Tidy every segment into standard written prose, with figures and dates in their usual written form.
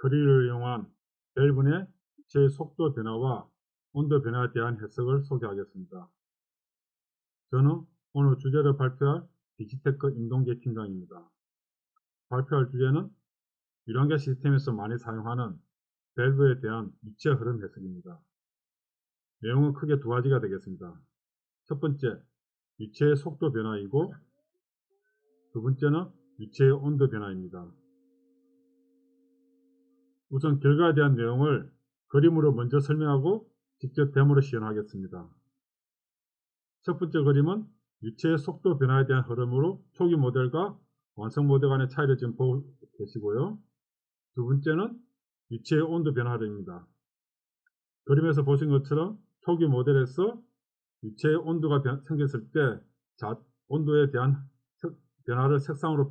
거리를 이용한 밸브의 제 속도 변화와 온도 변화에 대한 해석을 소개하겠습니다. 저는 오늘 주제를 발표할 디지테크 임동재 팀장입니다. 발표할 주제는 유랑계 시스템에서 많이 사용하는 밸브에 대한 유체 흐름 해석입니다. 내용은 크게 두 가지가 되겠습니다. 첫 번째, 유체의 속도 변화이고 두 번째는 유체의 온도 변화입니다. 우선 결과에 대한 내용을 그림으로 먼저 설명하고 직접 데모로 시연하겠습니다. 첫 번째 그림은 유체의 속도 변화에 대한 흐름으로 초기 모델과 완성 모델 간의 차이를 지금 보고 계시고요. 두 번째는 유체의 온도 변화입니다. 그림에서 보신 것처럼 초기 모델에서 유체의 온도가 생겼을 때 온도에 대한 변화를 색상으로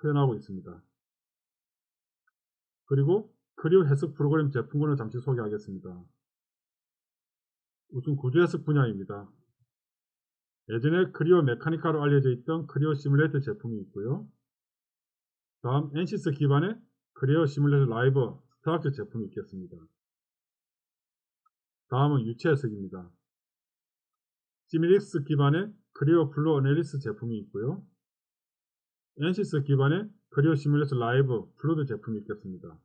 표현하고 있습니다. 그리고 크리오 해석 프로그램 제품군을 잠시 소개하겠습니다. 우선 구조 해석 분야입니다. 예전에 크리오 메카니카로 알려져 있던 크리오 시뮬레이터 제품이 있고요. 다음 엔시스 기반의 크리오 시뮬레이터 라이브 스트럭처 제품이 있겠습니다. 다음은 유체 해석입니다. 시밀릭스 기반의 크리오 플로 어널리스 제품이 있고요. 엔시스 기반의 크리오 시뮬레이터 라이브 플루드 제품이 있겠습니다.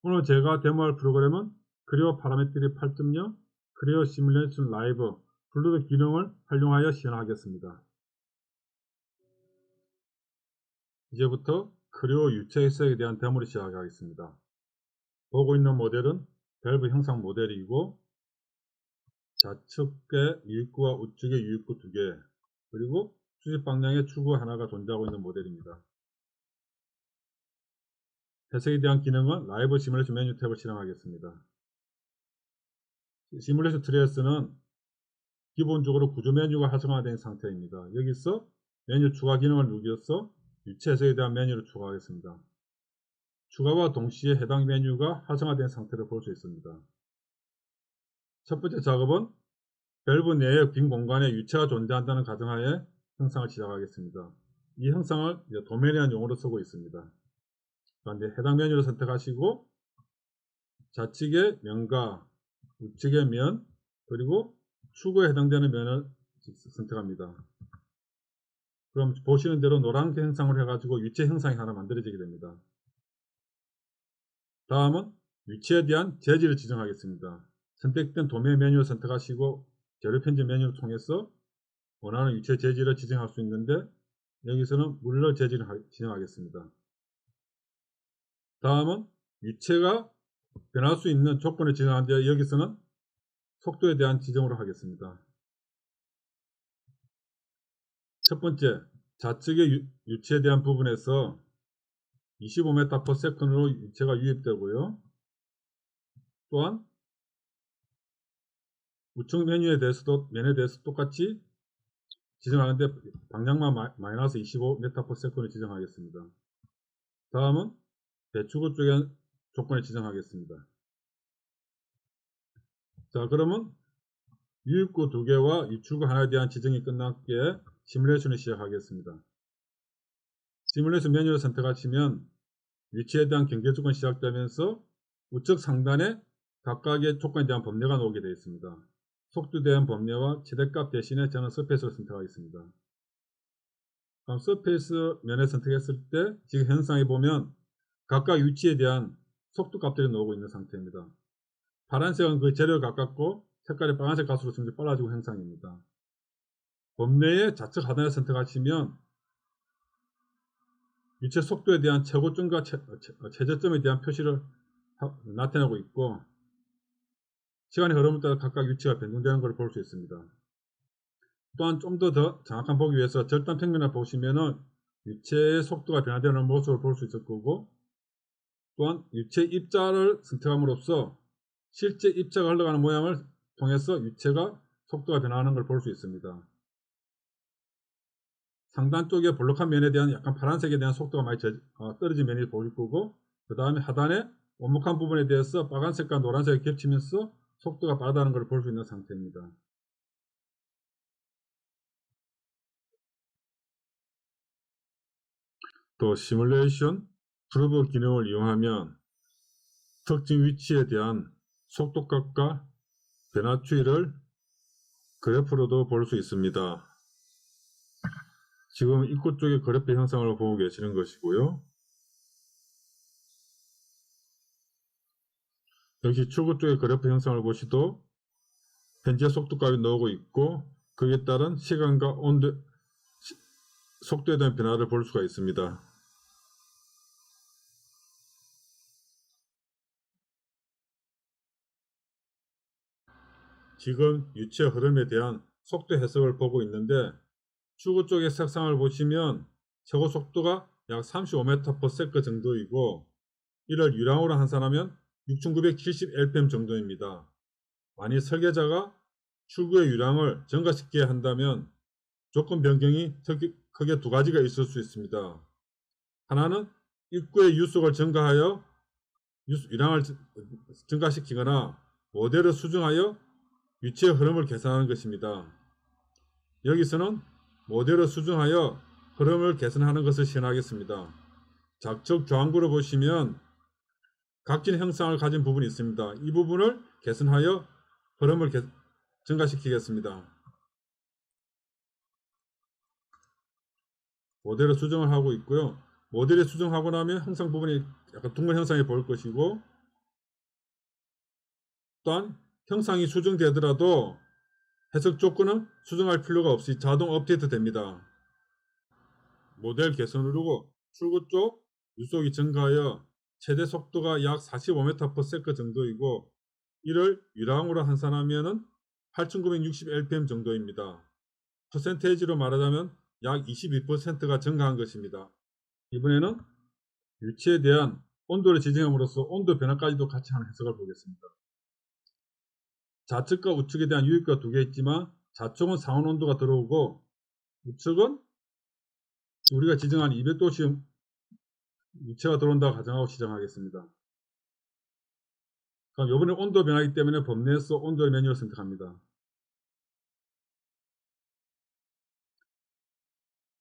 오늘 제가 데모할 프로그램은 크리오 파라메트리 8.0 크리오 시뮬레이션 라이브 플루드 기능을 활용하여 시연하겠습니다. 이제부터 크리오 유체 해석에 대한 데모를 시작하겠습니다. 보고 있는 모델은 밸브 형상 모델이고 좌측에 유입구와 우측에 유입구 2개 그리고 수직 방향에 추구 하나가 존재하고 있는 모델입니다. 해석에 대한 기능은 라이브 시뮬레이션 메뉴 탭을 실행하겠습니다. 시뮬레이션 트레이스는 기본적으로 구조 메뉴가 활성화된 상태입니다. 여기서 메뉴 추가 기능을 누르셔서 유체 해석에 대한 메뉴를 추가하겠습니다. 추가와 동시에 해당 메뉴가 활성화된 상태를 볼 수 있습니다. 첫 번째 작업은 밸브 내의 빈 공간에 유체가 존재한다는 가정하에 형상을 시작하겠습니다. 이 형상을 도면이라는 용어로 쓰고 있습니다. 그런데 해당 메뉴를 선택하시고 좌측의 면과 우측의 면 그리고 추구에 해당되는 면을 선택합니다. 그럼 보시는 대로 노란색 형상을 해가지고 유체 형상이 하나 만들어지게 됩니다. 다음은 유체에 대한 재질을 지정하겠습니다. 선택된 도면 메뉴를 선택하시고 재료 편집 메뉴를 통해서 원하는 유체 재질을 지정할 수 있는데 여기서는 물러 재질을 지정하겠습니다. 다음은 유체가 변할 수 있는 조건을 지정하는데 여기서는 속도에 대한 지정으로 하겠습니다. 첫 번째, 좌측의 유체에 대한 부분에서 25m/s로 유체가 유입되고요. 또한 우측 메뉴에 대해서도 면에 대해서 똑같이 지정하는데 방향만 마이너스 25m/s를 지정하겠습니다. 다음은 배추구 쪽에 조건을 지정하겠습니다. 자, 그러면 유입구 2개와 유출구 하나에 대한 지정이 끝났기에 시뮬레이션을 시작하겠습니다. 시뮬레이션 메뉴를 선택하시면 위치에 대한 경계 조건이 시작되면서 우측 상단에 각각의 조건에 대한 범례가 나오게 되어 있습니다. 속도에 대한 범례와 최대값 대신에 저는 서페이스를 선택하겠습니다. 그럼 서페이스 면을 선택했을 때 지금 현상에 보면 각각 위치에 대한 속도 값들이 나오고 있는 상태입니다. 파란색은 그 재료에 가깝고 색깔이 빨간색 갈수록 점점 빨라지고 형상입니다. 범례의 좌측 하단을 선택하시면 유체 속도에 대한 최고점과 최저점에 대한 표시를 나타내고 있고 시간의 흐름에 따라 각각 위치가 변동되는 것을 볼 수 있습니다. 또한 좀 더 정확한 보기 위해서 절단 평면을 보시면은 유체의 속도가 변화되는 모습을 볼 수 있을 거고 또한 유체 입자를 선택함으로써 실제 입자가 흘러가는 모양을 통해서 유체가 속도가 변화하는 걸 볼 수 있습니다. 상단 쪽에 볼록한 면에 대한 약간 파란색에 대한 속도가 많이 떨어진 면이 보일 거고 그 다음에 하단에 오목한 부분에 대해서 빨간색과 노란색이 겹치면서 속도가 빠르다는 걸 볼 수 있는 상태입니다. 또 시뮬레이션 프로브 기능을 이용하면 특정 위치에 대한 속도값과 변화 추이를 그래프로도 볼 수 있습니다. 지금 입구 쪽에 그래프 형상을 보고 계시는 것이고요. 역시 출구 쪽에 그래프 형상을 보시도 현재 속도값이 나오고 있고 그에 따른 시간과 온도, 속도에 대한 변화를 볼 수가 있습니다. 지금 유체 흐름에 대한 속도 해석을 보고 있는데 출구 쪽의 색상을 보시면 최고 속도가 약 35m/s 정도이고 이를 유량으로 환산하면 6970rpm 정도입니다. 만약 설계자가 출구의 유량을 증가시켜야 한다면 조건 변경이 크게 두 가지가 있을 수 있습니다. 하나는 입구의 유속을 증가하여 유량을 증가시키거나 모델을 수정하여 유체의 흐름을 개선하는 것입니다. 여기서는 모델을 수정하여 흐름을 개선하는 것을 시연하겠습니다. 좌측 조항구를 보시면 각진 형상을 가진 부분이 있습니다. 이 부분을 개선하여 흐름을 증가시키겠습니다. 모델을 수정을 하고 있고요. 모델을 수정하고 나면 형상 부분이 약간 둥근 형상이 보일 것이고 또한 형상이 수정되더라도 해석 조건은 수정할 필요가 없이 자동 업데이트 됩니다. 모델 개선 누르고 출구 쪽 유속이 증가하여 최대 속도가 약 45m/s 정도이고 이를 유량으로 환산하면 8960rpm 정도입니다. 퍼센테이지로 말하자면 약 22%가 증가한 것입니다. 이번에는 유체에 대한 온도를 지정함으로써 온도 변화까지도 같이 하는 해석을 보겠습니다. 좌측과 우측에 대한 유입과 두 개 있지만 좌측은 상온 온도가 들어오고 우측은 우리가 지정한 200도씨 유체가 들어온다고 가정하고 시정하겠습니다. 그럼 이번에 온도 변화이기 때문에 범내에서 온도의 메뉴를 선택합니다.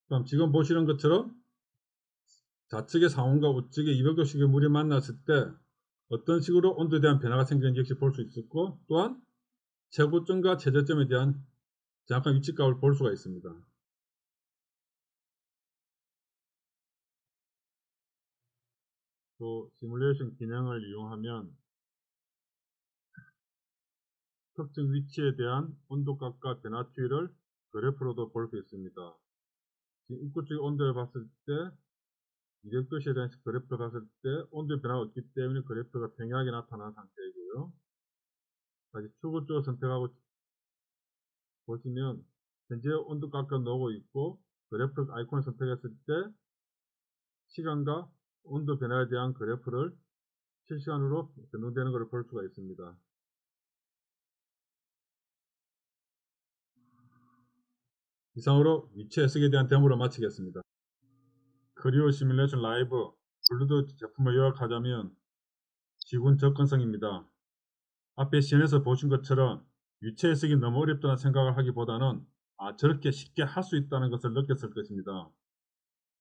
그럼 지금 보시는 것처럼 좌측의 상온과 우측의 200도씩의 물이 만났을 때 어떤 식으로 온도에 대한 변화가 생기는지 역시 볼 수 있었고 또한 최고점과 최저점에 대한 정확한 위치값을 볼 수가 있습니다. 또 시뮬레이션 기능을 이용하면 특정 위치에 대한 온도값과 변화 추이를 그래프로도 볼 수 있습니다. 지금 입구 쪽의 온도를 봤을 때 200도씨에 대한 그래프를 봤을 때 온도의 변화가 없기 때문에 그래프가 평행하게 나타난 상태이고요. 다시 출구 쪽을 선택하고 보시면 현재 온도값과 나오고 있고 그래프 아이콘을 선택했을 때 시간과 온도 변화에 대한 그래프를 실시간으로 변동되는 것을 볼 수가 있습니다. 이상으로 위치 해석에 대한 데모를 마치겠습니다. 크리오 시뮬레이션 라이브 블루드 제품을 요약하자면 지군 접근성입니다. 앞에 시연에서 보신 것처럼 위치 해석이 너무 어렵다는 생각을 하기보다는 저렇게 쉽게 할 수 있다는 것을 느꼈을 것입니다.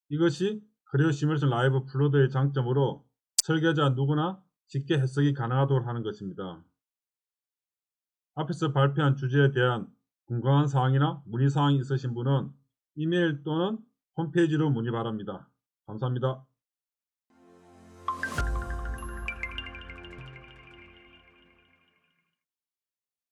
이것이 크리오 시뮬레이션 라이브 블루드의 장점으로 설계자 누구나 쉽게 해석이 가능하도록 하는 것입니다. 앞에서 발표한 주제에 대한 궁금한 사항이나 문의 사항이 있으신 분은 이메일 또는 홈페이지로 문의 바랍니다. 감사합니다.